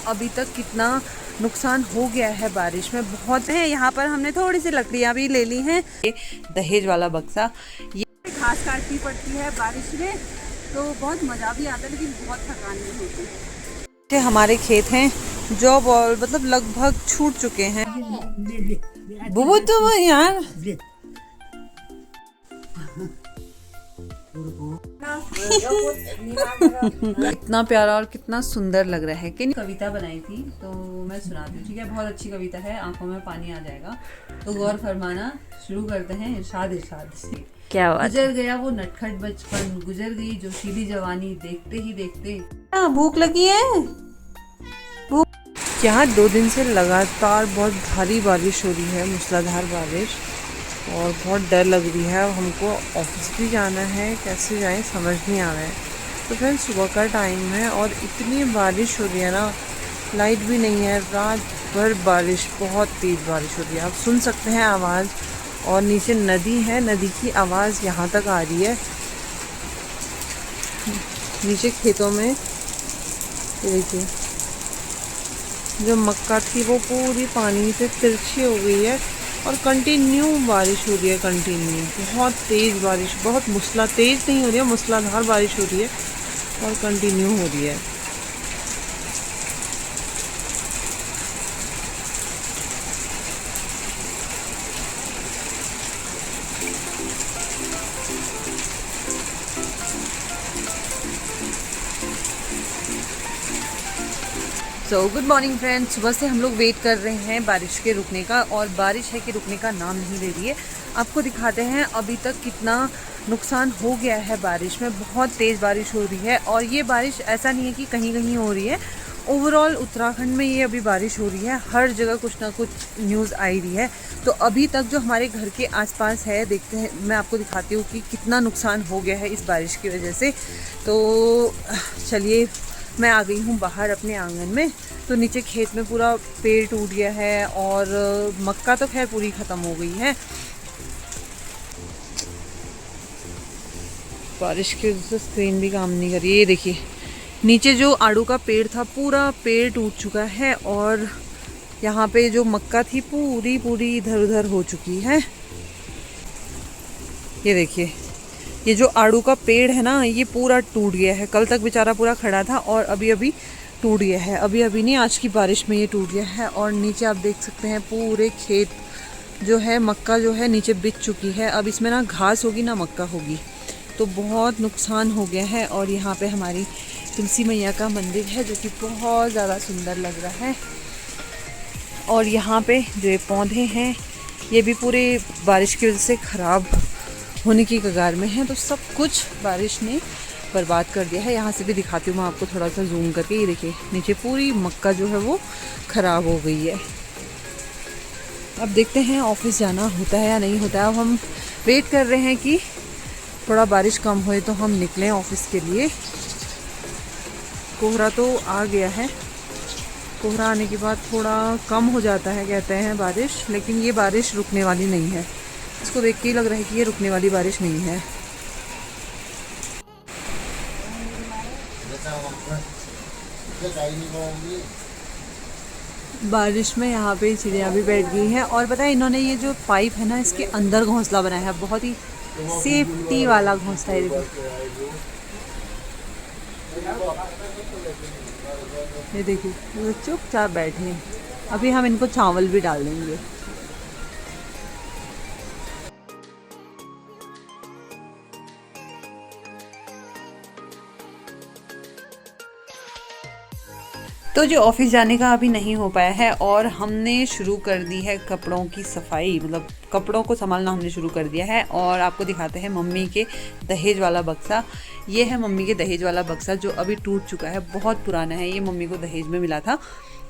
अभी तक कितना नुकसान हो गया है बारिश में, बहुत है। यहाँ पर हमने थोड़ी सी लकड़ियाँ भी ले ली हैं। ये दहेज वाला बक्सा, ये घास काटनी पड़ती है बारिश में, तो बहुत मज़ा भी आता है लेकिन बहुत थकान भी होती है। हमारे खेत हैं जो मतलब लगभग छूट चुके हैं। बुबू तो यार इतना प्यारा और कितना सुंदर लग रहा है कि कविता बनाई थी, तो मैं सुनाती हूँ, ठीक है। बहुत अच्छी कविता है, आंखों में पानी आ जाएगा, तो गौर फरमाना। शुरू करते हैं इरशाद इरशाद से। क्या बात। गुजर गया वो नटखट बचपन, गुजर गई जोशीली जवानी, देखते ही देखते। भूख लगी है? यहाँ 2 दिन से लगातार बहुत भारी बारिश हो रही है, मूसलाधार बारिश, और बहुत डर लग रही है। हमको ऑफिस भी जाना है, कैसे जाएं समझ नहीं आ रहा है। तो फिर सुबह का टाइम है और इतनी बारिश हो रही है ना, लाइट भी नहीं है, रात भर बारिश, बहुत तेज़ बारिश हो रही है। आप सुन सकते हैं आवाज़, और नीचे नदी है, नदी की आवाज़ यहाँ तक आ रही है। नीचे खेतों में देखिए, जो मक्का थी वो पूरी पानी से तिरछी हो गई है, और कंटिन्यू बारिश हो रही है, कंटिन्यू बहुत तेज़ बारिश, बहुत तेज़ नहीं हो रही है, मूसलाधार बारिश हो रही है और कंटिन्यू हो रही है। So good morning friends. सुबह से हम लोग वेट कर रहे हैं बारिश के रुकने का, और बारिश है कि रुकने का नाम नहीं ले रही है। आपको दिखाते हैं अभी तक कितना नुकसान हो गया है बारिश में। बहुत तेज़ बारिश हो रही है, और ये बारिश ऐसा नहीं है कि कहीं कहीं हो रही है, ओवरऑल उत्तराखंड में ये अभी बारिश हो रही है। हर जगह कुछ ना कुछ न्यूज़ आई रही है। तो अभी तक जो हमारे घर के आसपास है, देखते हैं, मैं आपको दिखाती हूँ कि कितना नुकसान हो गया है इस बारिश की वजह से। तो चलिए, मैं आ गई हूँ बाहर अपने आंगन में। तो नीचे खेत में पूरा पेड़ टूट गया है, और मक्का तो खैर पूरी ख़त्म हो गई है। बारिश की वजह से स्क्रीन भी काम नहीं कर रही है। ये देखिए, नीचे जो आड़ू का पेड़ था, पूरा पेड़ टूट चुका है, और यहाँ पे जो मक्का थी पूरी पूरी इधर उधर हो चुकी है। ये देखिए, ये जो आड़ू का पेड़ है ना, ये पूरा टूट गया है। कल तक बेचारा पूरा खड़ा था, और अभी अभी टूट गया है। अभी अभी नहीं, आज की बारिश में ये टूट गया है। और नीचे आप देख सकते हैं पूरे खेत जो है, मक्का जो है नीचे बिक चुकी है। अब इसमें ना घास होगी ना मक्का होगी, तो बहुत नुकसान हो गया है। और यहाँ पे हमारी तुलसी मैया का मंदिर है, जो कि बहुत ज़्यादा सुंदर लग रहा है। और यहाँ पे जो ये पौधे हैं, ये भी पूरे बारिश की वजह से ख़राब होने की कगार में है। तो सब कुछ बारिश ने बर्बाद कर दिया है। यहाँ से भी दिखाती हूँ मैं आपको थोड़ा सा जूम करके। ये देखिए, नीचे पूरी मक्का जो है वो ख़राब हो गई है। अब देखते हैं ऑफिस जाना होता है या नहीं होता है। अब हम वेट कर रहे हैं कि थोड़ा बारिश कम होए तो हम निकलें ऑफिस के लिए। कोहरा तो आ गया है, कोहरा आने के बाद थोड़ा कम हो जाता है कहते हैं बारिश, लेकिन ये बारिश रुकने वाली नहीं है। इसको देख के ही लग रहा है कि ये रुकने वाली बारिश नहीं है। बारिश में यहाँ पे चिड़िया भी बैठ गई हैं, और पता है इन्होंने ये जो पाइप है ना, इसके अंदर घोंसला बनाया है, बहुत ही सेफ्टी वाला घोंसला है। ये देखिए, वो चुपचाप बैठे हैं। अभी हम इनको चावल भी डाल देंगे। तो जो ऑफिस जाने का अभी नहीं हो पाया है, और हमने शुरू कर दी है कपड़ों की सफाई, मतलब कपड़ों को संभालना हमने शुरू कर दिया है। और आपको दिखाते हैं मम्मी के दहेज वाला बक्सा। ये है मम्मी के दहेज वाला बक्सा, जो अभी टूट चुका है, बहुत पुराना है। ये मम्मी को दहेज में मिला था,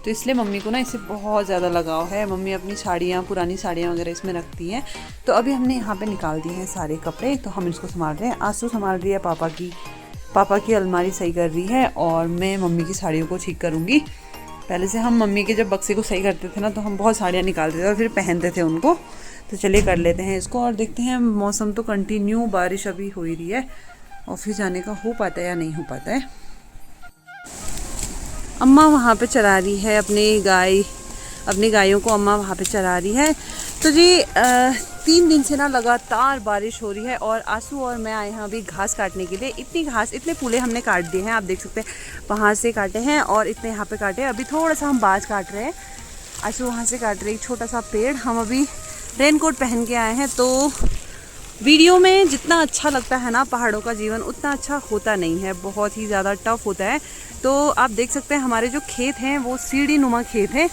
तो इसलिए मम्मी को ना इससे बहुत ज़्यादा लगाव है। मम्मी अपनी साड़ियाँ, पुरानी साड़ियाँ वगैरह इसमें रखती हैं। तो अभी हमने यहाँ पर निकाल दिए हैं सारे कपड़े, तो हम इसको संभाल रहे हैं। आंसू संभाल रही है पापा की अलमारी सही कर रही है, और मैं मम्मी की साड़ियों को ठीक करूँगी। पहले से हम मम्मी के जब बक्से को सही करते थे ना, तो हम बहुत साड़ियाँ निकालते थे और फिर पहनते थे उनको। तो चलिए कर लेते हैं इसको, और देखते हैं। मौसम तो कंटिन्यू बारिश अभी हो ही रही है, ऑफिस जाने का हो पाता है या नहीं हो पाता है। अम्मा वहाँ पे चरा रही है अपनी गायों को अम्मा वहाँ पे चरा रही है। तो जी 3 दिन से ना लगातार बारिश हो रही है और आंसू और मैं आए हैं अभी घास काटने के लिए। इतने पूले हमने काट दिए हैं, आप देख सकते हैं वहाँ से काटे हैं और इतने यहाँ पे काटे हैं। अभी थोड़ा सा हम बाज काट रहे हैं, आंसू वहाँ से काट रहे, एक छोटा सा पेड़। हम अभी रेनकोट पहन के आए हैं। तो वीडियो में जितना अच्छा लगता है ना पहाड़ों का जीवन, उतना अच्छा होता नहीं है, बहुत ही ज़्यादा टफ होता है। तो आप देख सकते हैं हमारे जो खेत हैं वो सीढ़ी नुमा खेत हैं।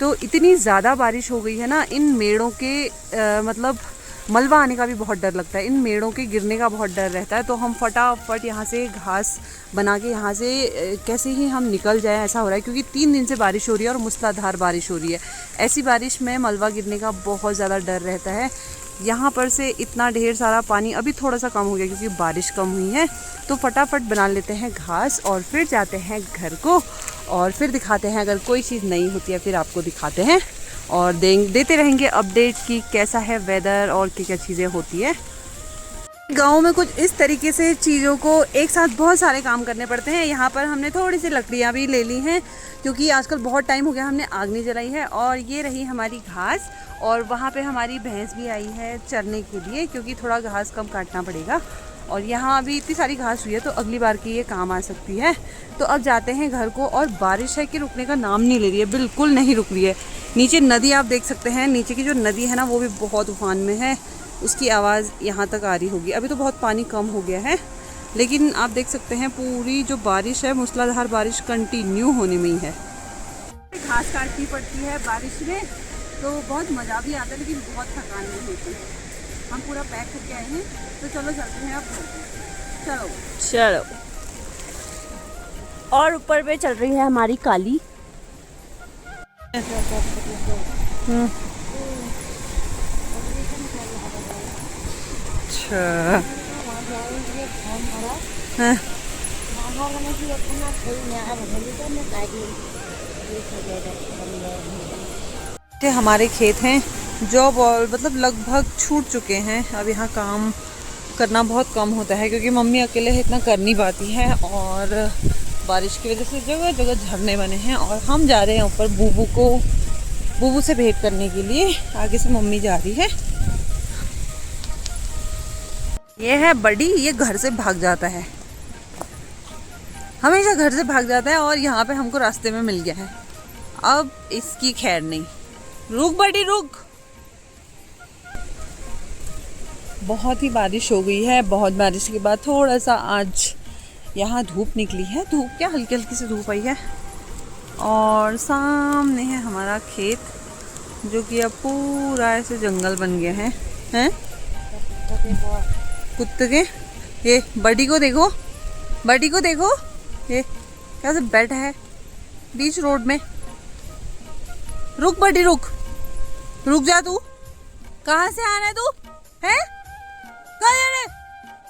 तो इतनी ज़्यादा बारिश हो गई है ना, इन मेड़ों के मतलब मलबा आने का भी बहुत डर लगता है, इन मेड़ों के गिरने का बहुत डर रहता है। तो हम फटाफट यहाँ से घास बना के यहाँ से कैसे ही हम निकल जाएं ऐसा हो रहा है, क्योंकि 3 दिन से बारिश हो रही है और मूसलाधार बारिश हो रही है। ऐसी बारिश में मलबा गिरने का बहुत ज़्यादा डर रहता है। यहाँ पर से इतना ढेर सारा पानी अभी थोड़ा सा कम हो गया क्योंकि बारिश कम हुई है। तो फटाफट बना लेते हैं घास और फिर जाते हैं घर को और फिर दिखाते हैं, अगर कोई चीज़ नहीं होती है फिर आपको दिखाते हैं और देते रहेंगे अपडेट कि कैसा है वेदर और क्या क्या चीज़ें होती है। गाँव में कुछ इस तरीके से चीज़ों को एक साथ बहुत सारे काम करने पड़ते हैं। यहाँ पर हमने थोड़ी सी लकड़ियाँ भी ले ली हैं क्योंकि आजकल बहुत टाइम हो गया हमने आग नहीं जलाई है। और ये रही हमारी घास और वहाँ पे हमारी भैंस भी आई है चरने के लिए क्योंकि थोड़ा घास कम काटना पड़ेगा। और यहाँ अभी इतनी सारी घास हुई है तो अगली बार की ये काम आ सकती है। तो अब जाते हैं घर को और बारिश है कि रुकने का नाम नहीं ले रही है, बिल्कुल नहीं रुक रही है। नीचे नदी आप देख सकते हैं, नीचे की जो नदी है ना वो भी बहुत उफान में है, उसकी आवाज़ यहाँ तक आ रही होगी। अभी तो बहुत पानी कम हो गया है लेकिन आप देख सकते हैं पूरी जो बारिश है मूसलाधार बारिश कंटिन्यू होने में ही है। घास काटनी पड़ती है बारिश में तो बहुत मज़ा भी आता है लेकिन बहुत थकान नहीं होती। हम पूरा पैक करके आए हैं तो चलो चलते हैं अब। चलो और ऊपर पे चल रही है हमारी काली। अच्छा हमारे खेत हैं जो मतलब लगभग छूट चुके हैं। अब यहाँ काम करना बहुत कम होता है क्योंकि मम्मी अकेले इतना कर नहीं पाती है और बारिश की वजह से जगह जगह झरने बने हैं। और हम जा रहे हैं ऊपर बूबू से भेंट करने के लिए। आगे से मम्मी जा रही है। ये है बड़ी, ये घर से भाग जाता है, हमेशा घर से भाग जाता है और यहाँ पे हमको रास्ते में मिल गया है। अब इसकी खैर नहीं। रुक बड़ी रुक। बहुत ही बारिश हो गई है, बहुत बारिश के बाद थोड़ा सा आज यहाँ धूप निकली है। धूप क्या, हल्की हल्की सी धूप आई है। और सामने है हमारा खेत जो कि अब पूरा ऐसे जंगल बन गया है। हैं कुत्ते के, ये बड़ी को देखो, बड़ी को देखो, ये कैसे बैठा है बीच रोड में। रुक बड़ी रुक, रुक जा। तू कहाँ से आ रहा है तू? हैं? कहाँ जा रहा है?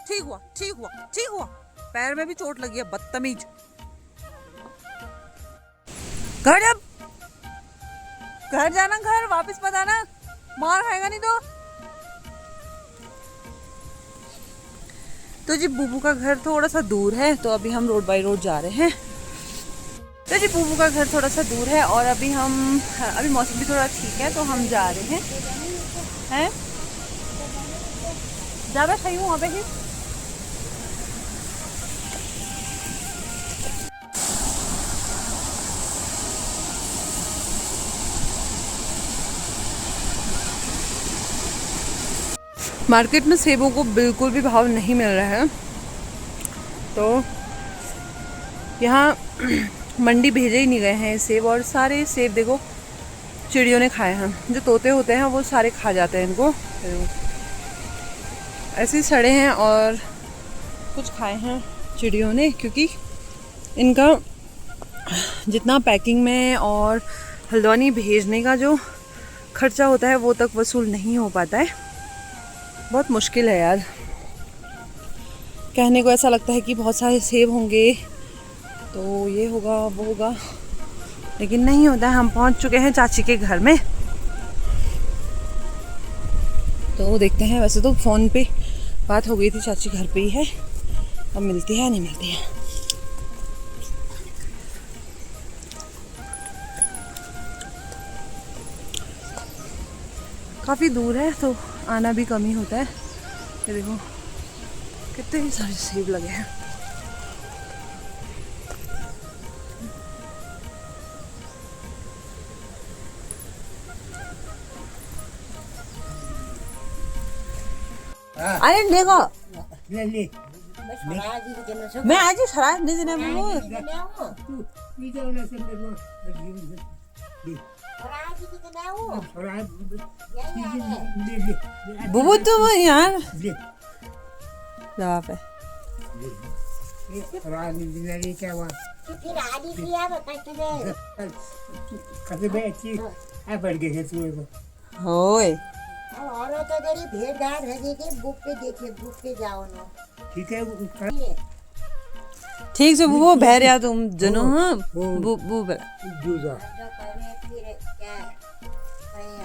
ठीक हुआ ठीक हुआ ठीक हुआ, पैर में भी चोट लगी है बदतमीज। घर अब घर जाना, घर वापस मत आना, मार खाएगा नहीं तो जी बूबू का घर थोड़ा सा दूर है तो अभी हम रोड बाई रोड जा रहे हैं। तो जी बूबू का घर थोड़ा सा दूर है और अभी मौसम भी थोड़ा ठीक है तो हम जा रहे हैं। ज़्यादा सही हूँ वहाँ पे ही। मार्केट में सेबों को बिल्कुल भी भाव नहीं मिल रहा है तो यहाँ मंडी भेजे ही नहीं गए हैं सेब। और सारे सेब देखो चिड़ियों ने खाए हैं, जो तोते होते हैं वो सारे खा जाते हैं इनको, ऐसे ही सड़े हैं और कुछ खाए हैं चिड़ियों ने क्योंकि इनका जितना पैकिंग में और हल्द्वानी भेजने का जो खर्चा होता है वो तक वसूल नहीं हो पाता है। बहुत मुश्किल है यार। कहने को ऐसा लगता है कि बहुत सारे सेब होंगे तो ये होगा वो होगा, लेकिन नहीं होता है। हम पहुंच चुके हैं चाची के घर में तो देखते हैं। वैसे तो फ़ोन पे बात हो गई थी, चाची घर पे ही है, अब मिलती है नहीं मिलती है। काफ़ी दूर है तो आना भी कम ही होता है। ये देखो कितने ही सारे सेब लगे हैं। अरे देखो मैं आज शराब नहीं देना बुबू तुम यार जवाब है। क्या हुआ फिर आदि किया बताते हैं कभी भी अच्छी बढ़ गई है तुम्हें होए और तो जरी भेड़ घाट है देखे बुक पे जाओ ना ठीक है ठीक से वो बहर या तुम जनो हाँ बू बला जूझा जो करे फिर क्या कहीं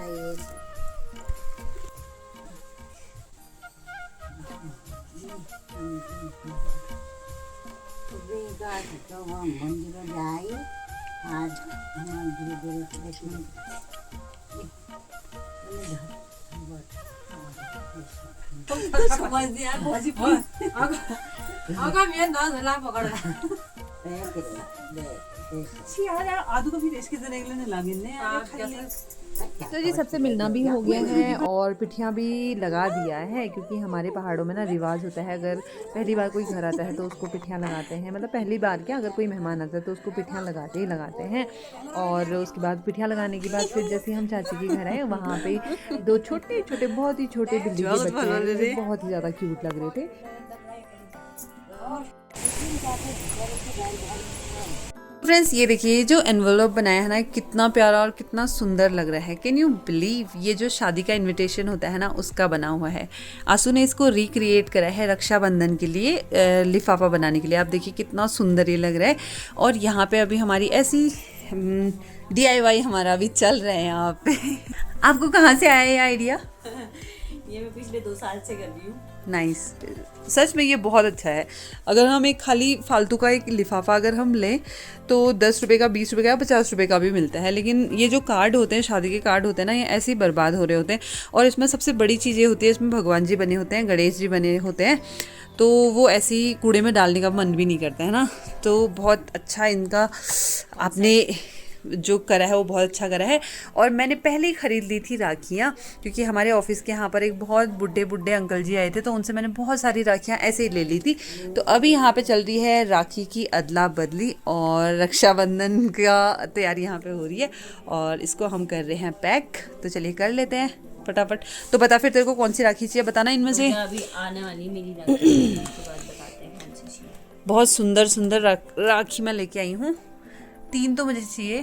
आए तो वो मंदिर जाए आज मंदिर दर्शन तो जी सबसे मिलना भी हो गया है और पिठियाँ भी लगा दिया है, क्योंकि हमारे पहाड़ों में ना रिवाज होता है, अगर पहली बार कोई घर आता है तो उसको पिठियाँ लगाते हैं। मतलब पहली बार क्या, अगर कोई मेहमान आता है तो उसको पिठियाँ लगाते ही लगाते हैं। और उसके बाद पिठियाँ लगाने के बाद फिर जैसे हम चाची के घर आए, वहाँ पे 2 छोटे छोटे बहुत ही छोटे बिल्ली के बच्चे बहुत ही ज़्यादा क्यूट लग रहे थे। फ्रेंड्स ये देखिए जो एनवलप बनाया है ना, कितना प्यारा और कितना सुंदर लग रहा है। कैन यू बिलीव, ये जो शादी का इनविटेशन होता है ना उसका बना हुआ है। आंसू ने इसको रिक्रिएट करा है रक्षाबंधन के लिए, लिफाफा बनाने के लिए। आप देखिए कितना सुंदर ये लग रहा है। और यहाँ पे अभी हमारी ऐसी DIY हमारा अभी चल रहा है यहाँ पे। आपको कहाँ से आया ये आइडिया? ये मैं पिछले 2 साल से कर रही हूँ। नाइस सच में ये बहुत अच्छा है। अगर हम एक खाली फालतू का एक लिफाफा अगर हम लें तो 10 रुपये का, 20 रुपये का, 50 रुपये का भी मिलता है। लेकिन ये जो कार्ड होते हैं, शादी के कार्ड होते हैं ना, ये ऐसे ही बर्बाद हो रहे होते हैं। और इसमें सबसे बड़ी चीज़ ये होती है, इसमें भगवान जी बने होते हैं, गणेश जी बने होते हैं, तो वो ऐसे ही कूड़े में डालने का मन भी नहीं करता है ना। तो बहुत अच्छा इनका आपने जो करा है वो बहुत अच्छा करा है। और मैंने पहले ही ख़रीद ली थी राखियाँ, क्योंकि हमारे ऑफिस के यहाँ पर एक बहुत बुढ़े अंकल जी आए थे, तो उनसे मैंने बहुत सारी राखियाँ ऐसे ही ले ली थी। तो अभी यहाँ पे चल रही है राखी की अदला बदली और रक्षाबंधन का तैयारी यहाँ पे हो रही है, और इसको हम कर रहे हैं पैक। तो चलिए कर लेते हैं फटाफट। तो बता फिर तेरे को कौन सी राखी चाहिए, बताना इनमें से। अभी आने वाली मेरी राखी उसके बाद बताते हैं कौन सी चाहिए। बहुत सुंदर सुंदर राखी मैं लेके आई हूँ। 3 तो मुझे चाहिए,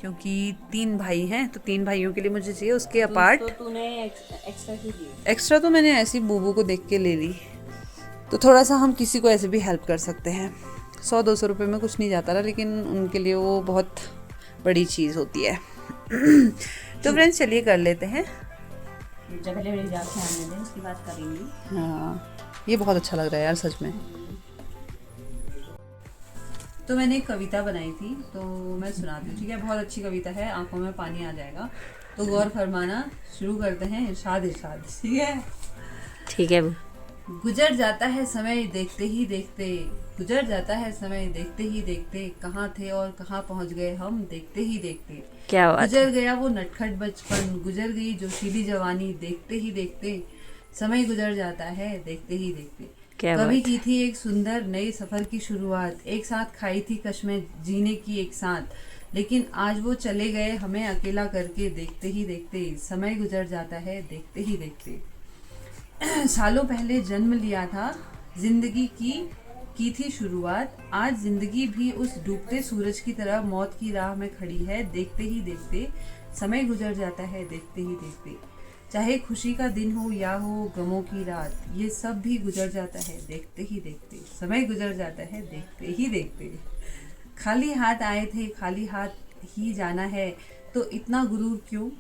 क्योंकि 3 भाई हैं, तो 3 भाइयों के लिए मुझे चाहिए। उसके अपार्ट तो तूने एक्स्ट्रा क्यों लिए? एक्स्ट्रा तो मैंने ऐसी बूबू को देख के ले ली। तो थोड़ा सा हम किसी को ऐसे भी हेल्प कर सकते हैं। 100-200 रुपये में कुछ नहीं जाता ना, लेकिन उनके लिए वो बहुत बड़ी चीज़ होती है। तो फ्रेंड्स चलिए कर लेते हैं। जब पहले मेरी राखी आने दें, उसकी बात करेंगे। हाँ ये बहुत अच्छा लग रहा है यार सच में। तो मैंने एक कविता बनाई थी, तो मैं सुनाती हूँ, ठीक है। बहुत अच्छी कविता है, आंखों में पानी आ जाएगा। तो गौर फरमाना, शुरू करते हैं। इरशाद इरशाद, ठीक है। ठीक है। गुजर जाता है समय देखते ही देखते, गुजर जाता है समय देखते ही देखते, कहाँ थे और कहाँ पहुँच गए हम देखते ही देखते। क्या बात। गुजर गया वो नटखट बचपन, गुजर गई जोशीली जवानी देखते ही देखते, समय गुजर जाता है देखते ही देखते। कभी की थी एक सुंदर नई सफर की शुरुआत, एक साथ खाई थी कश्में जीने की एक साथ, लेकिन आज वो चले गए हमें अकेला करके देखते ही देखते, समय गुजर जाता है देखते ही देखते। सालों पहले जन्म लिया था, जिंदगी की थी शुरुआत, आज जिंदगी भी उस डूबते सूरज की तरह मौत की राह में खड़ी है देखते ही देखते, समय गुजर जाता है देखते ही देखते। चाहे खुशी का दिन हो या हो गमों की रात, ये सब भी गुजर जाता है देखते ही देखते, समय गुजर जाता है देखते ही देखते। खाली हाथ आए थे खाली हाथ ही जाना है, तो इतना गुरूर क्यों,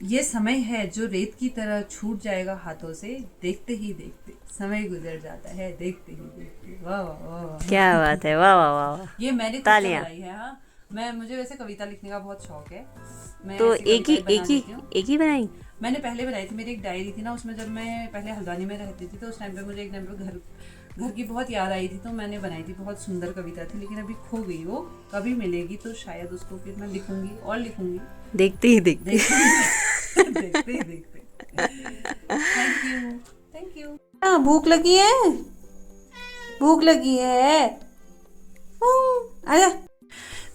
ये समय है जो रेत की तरह छूट जाएगा हाथों से देखते ही देखते, समय गुजर जाता है देखते ही देखते। वाह वाह वाह, क्या बात है, वाह वाह वाह। ये मैंने खुद से बनाई है। हाँ मुझे वैसे कविता लिखने का बहुत शौक है। मैं तो ऐसी कविताएं बना लेती हूँ। एक ही बनाई। मैंने पहले बनाई थी, मेरी एक डायरी थी ना, उसमें जब मैं पहले हल्द्वानी में रहती थी तो उस टाइम पे मुझे एक टाइम पे घर की बहुत याद आई थी, तो मैंने बनाई थी। बहुत सुंदर कविता थी, लेकिन अभी खो गई वो। कभी मिलेगी तो शायद उसको फिर मैं लिखूंगी और लिखूंगी। देखते ही देखते। देखते ही देखते। Thank you. हाँ, भूख लगी है, भूख लगी है, आजा।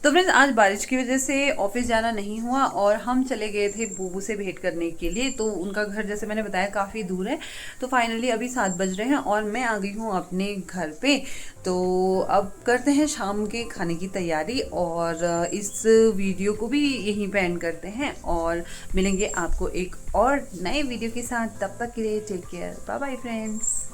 तो फ्रेंड्स, आज बारिश की वजह से ऑफिस जाना नहीं हुआ और हम चले गए थे बूबू से भेंट करने के लिए। तो उनका घर, जैसे मैंने बताया, काफ़ी दूर है। तो फाइनली अभी 7 बज रहे हैं और मैं आ गई हूँ अपने घर पे। तो अब करते हैं शाम के खाने की तैयारी और इस वीडियो को भी यहीं पे एंड करते हैं और मिलेंगे आपको एक और नए वीडियो के साथ। तब तक के लिए take care, bye bye friends.